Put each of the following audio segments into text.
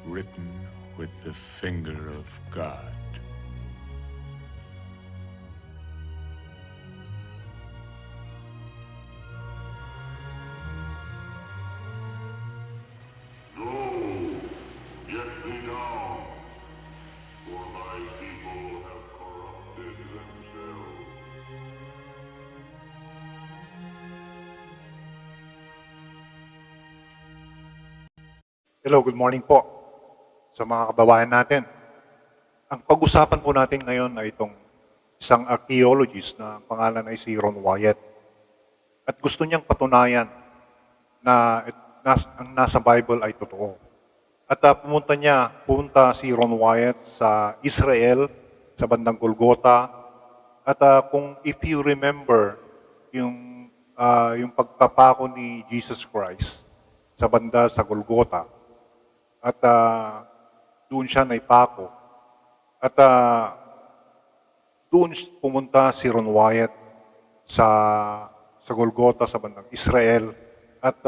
written with the finger of God. Go, get thee down, for my people have corrupted themselves. Hello, good morning po sa mga kababayan natin. Ang pag-usapan po natin ngayon ay itong isang archaeologist na ang pangalan ay si Ron Wyatt. At gusto niyang patunayan na ang nasa Bible ay totoo. At pumunta si Ron Wyatt sa Israel, sa bandang Golgotha. At if you remember yung pagpapako ni Jesus Christ sa banda sa Golgotha, at doon siya naipako. At doon pumunta si Ron Wyatt sa Golgotha sa bandang Israel. At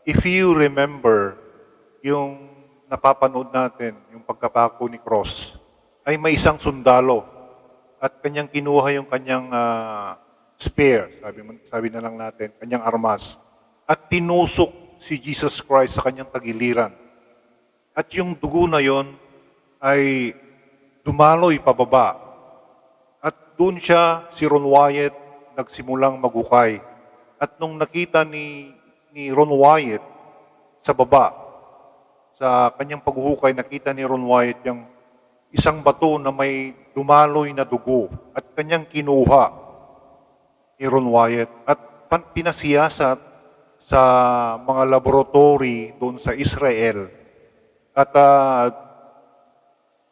if you remember, yung napapanood natin, yung pagkapako ni Cross, ay may isang sundalo at kanyang kinuha yung kanyang spear, sabi na lang natin, kanyang armas, at tinusok si Jesus Christ sa kanyang tagiliran. At yung dugo na yon ay dumaloy pababa. At doon si Ron Wyatt, nagsimulang magukay. At nung nakita ni Ron Wyatt sa baba, sa kanyang paghuhukay, nakita ni Ron Wyatt yung isang bato na may dumaloy na dugo. At kanyang kinuha ni Ron Wyatt at pinasiyasat sa mga laboratory doon sa Israel. At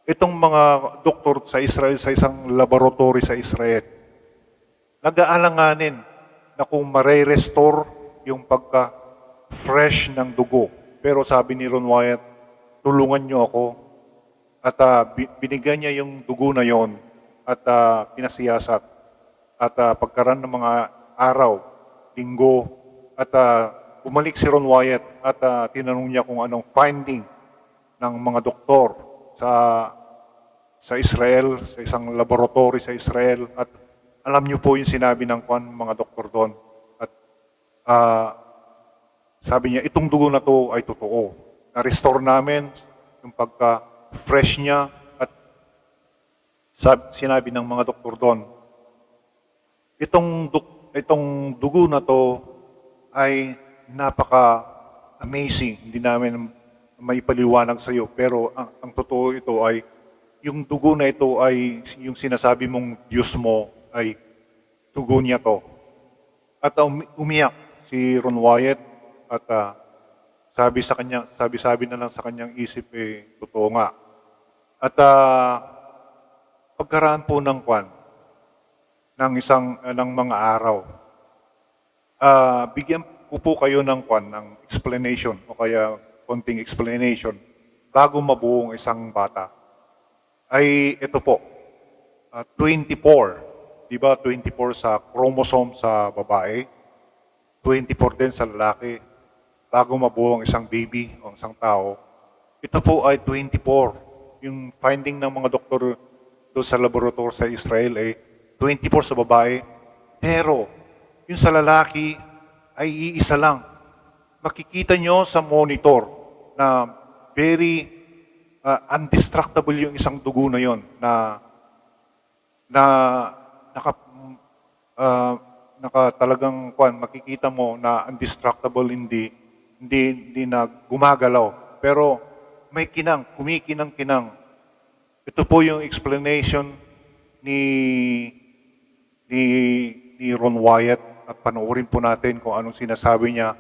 itong mga doktor sa Israel, sa isang laboratory sa Israel, nag-aalanganin na kung mare-restore yung pagka-fresh ng dugo. Pero sabi ni Ron Wyatt, tulungan niyo ako. At binigyan niya yung dugo na yon at pinasiyasat. At pagkaroon ng mga araw, linggo, at bumalik si Ron Wyatt at tinanong niya kung anong finding ng mga doktor sa Israel, sa isang laboratory sa Israel. At alam niyo po yung sinabi ng mga doktor doon. At sabi niya, itong dugo na to ay totoo. Na-restore namin yung pagka-fresh niya. At sinabi ng mga doktor doon, itong dugo na to ay napaka-amazing. Hindi namin may paliwanag sa iyo, pero ang totoo ito ay yung dugo na ito ay yung sinasabi mong Diyos mo ay dugo niya to. At umiyak si Ron Wyatt at sabi na lang sa kanyang isip, totoo nga. At pagkaraan po ng ng mga araw, bigyan ko po kayo ng explanation o kaya konting explanation bago mabuo ang isang bata. Ay ito po, 24. Di ba 24 sa chromosome sa babae, 24 din sa lalaki bago mabuo ang isang baby o isang tao. Ito po ay 24. Yung finding ng mga doktor doon sa laboratory sa Israel ay 24 sa babae. Pero yung sa lalaki ay iisa lang. Makikita nyo sa monitor na very undestructible yung isang dugo na yon na talagang makikita mo na undestructible, hindi na gumagalaw. Pero may kumikinang-kinang. Ito po yung explanation ni Ron Wyatt at panoorin po natin kung anong sinasabi niya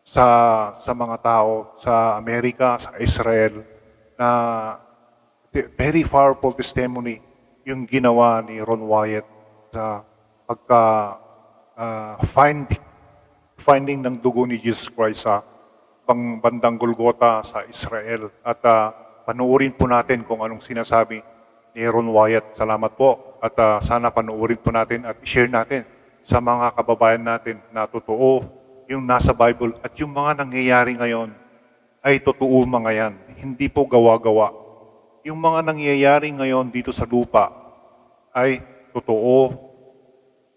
sa mga tao sa Amerika, sa Israel, na very powerful testimony yung ginawa ni Ron Wyatt sa finding ng dugo ni Jesus Christ sa bandang Golgotha sa Israel. At panoorin po natin kung anong sinasabi ni Ron Wyatt. Salamat po at sana panoorin po natin at i-share natin sa mga kababayan natin na totoo yung nasa Bible at yung mga nangyayari ngayon ay totoo mga yan. hindi po gawa-gawa. Yung mga nangyayari ngayon dito sa lupa ay totoo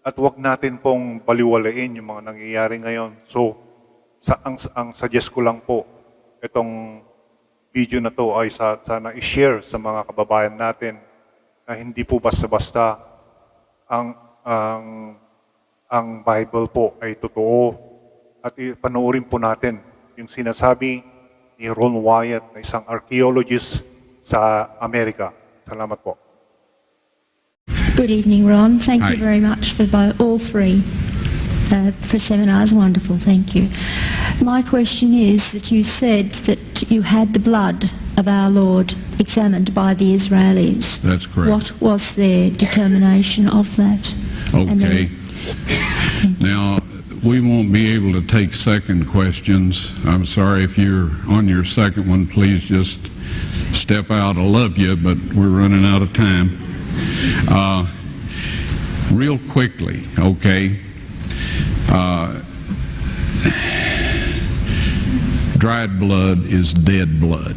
at wag natin pong baliwalain yung mga nangyayari ngayon. So, ang suggest ko lang po, itong video na to ay sana i-share sa mga kababayan natin na hindi po basta-basta ang Bible po ay totoo at panoorin po natin yung sinasabi ni Ron Wyatt na isang archaeologist sa Amerika. Salamat po. Good evening, Ron. Thank Hi. you very much for all three for seminars. Wonderful, thank you. My question is that you said that you had the blood of our Lord examined by the Israelis. That's correct. What was their determination of that? And Okay. Now, we won't be able to take second questions. I'm sorry if you're on your second one, please just step out. I love you, but we're running out of time. Real quickly, okay. Dried blood is dead blood.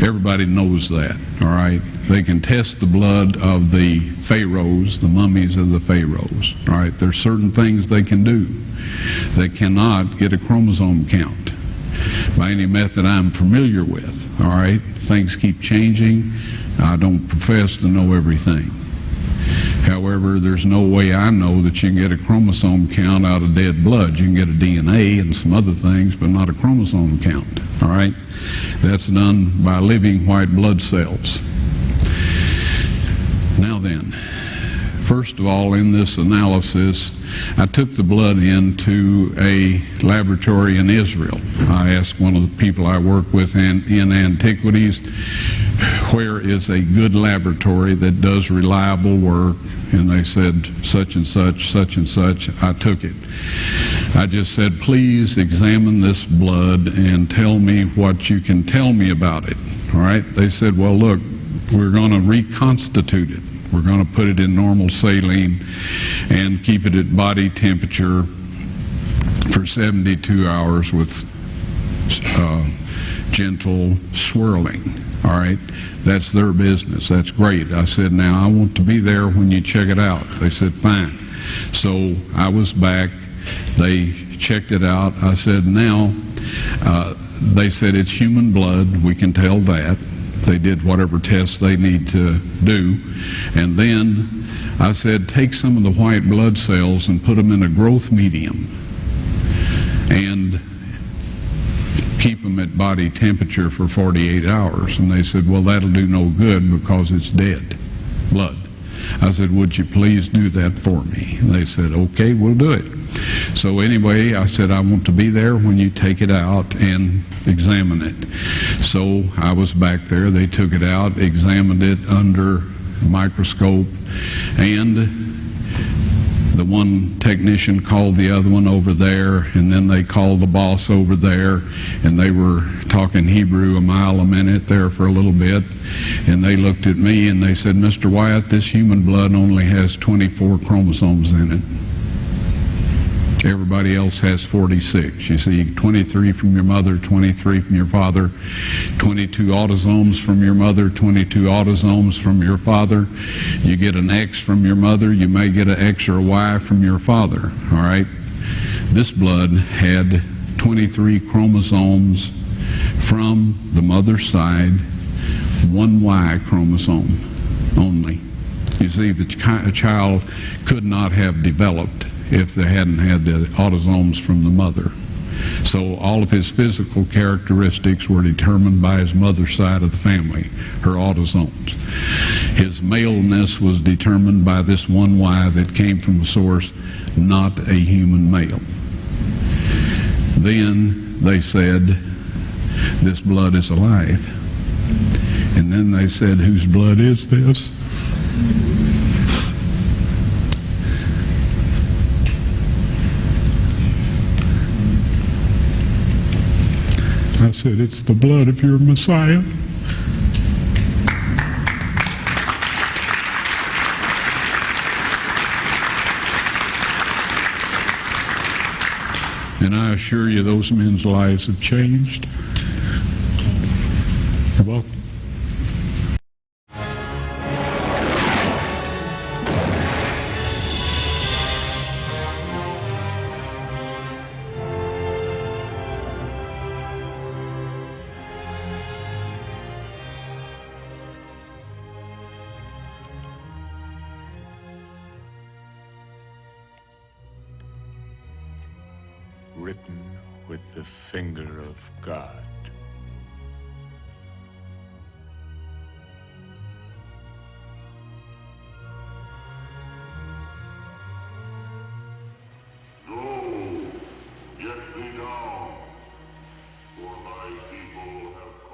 Everybody knows that, all right? They can test the blood of the pharaohs, the mummies of the pharaohs, all right? There's certain things they can do. They cannot get a chromosome count by any method I'm familiar with, all right? Things keep changing. I don't profess to know everything. However, there's no way I know that you can get a chromosome count out of dead blood. You can get a DNA and some other things, but not a chromosome count, all right? That's done by living white blood cells. Now then, first of all, in this analysis, I took the blood into a laboratory in Israel. I asked one of the people I work with in antiquities, where is a good laboratory that does reliable work? And they said, such and such, such and such. I took it. I just said, please examine this blood and tell me what you can tell me about it. All right? They said, well, look, we're going to reconstitute it. We're going to put it in normal saline and keep it at body temperature for 72 hours with gentle swirling. All right, that's their business. That's great. I said, now I want to be there when you check it out. They said, fine. So I was back. They checked it out. I said, now, they said it's human blood. We can tell that. They did whatever tests they need to do. And then I said, take some of the white blood cells and put them in a growth medium and keep them at body temperature for 48 hours. And they said, well, that'll do no good because it's dead blood. I said, would you please do that for me? And they said, okay, we'll do it. So anyway, I said, I want to be there when you take it out and examine it. So I was back there. They took it out, examined it under a microscope, and the one technician called the other one over there, and then they called the boss over there, and they were talking Hebrew a mile a minute there for a little bit, and they looked at me and they said, Mr. Wyatt, this human blood only has 24 chromosomes in it. Everybody else has 46. You see, 23 from your mother, 23 from your father, 22 autosomes from your mother, 22 autosomes from your father. You get an X from your mother, you may get an X or a Y from your father, all right? This blood had 23 chromosomes from the mother's side, one Y chromosome only. You see, the child could not have developed if they hadn't had the autosomes from the mother. So all of his physical characteristics were determined by his mother's side of the family, her autosomes. His maleness was determined by this one Y that came from a source, not a human male. Then they said, this blood is alive. And then they said, whose blood is this? I said, it's the blood of your Messiah. And I assure you, those men's lives have changed. written with the finger of God. Go, get thee down, for thy people have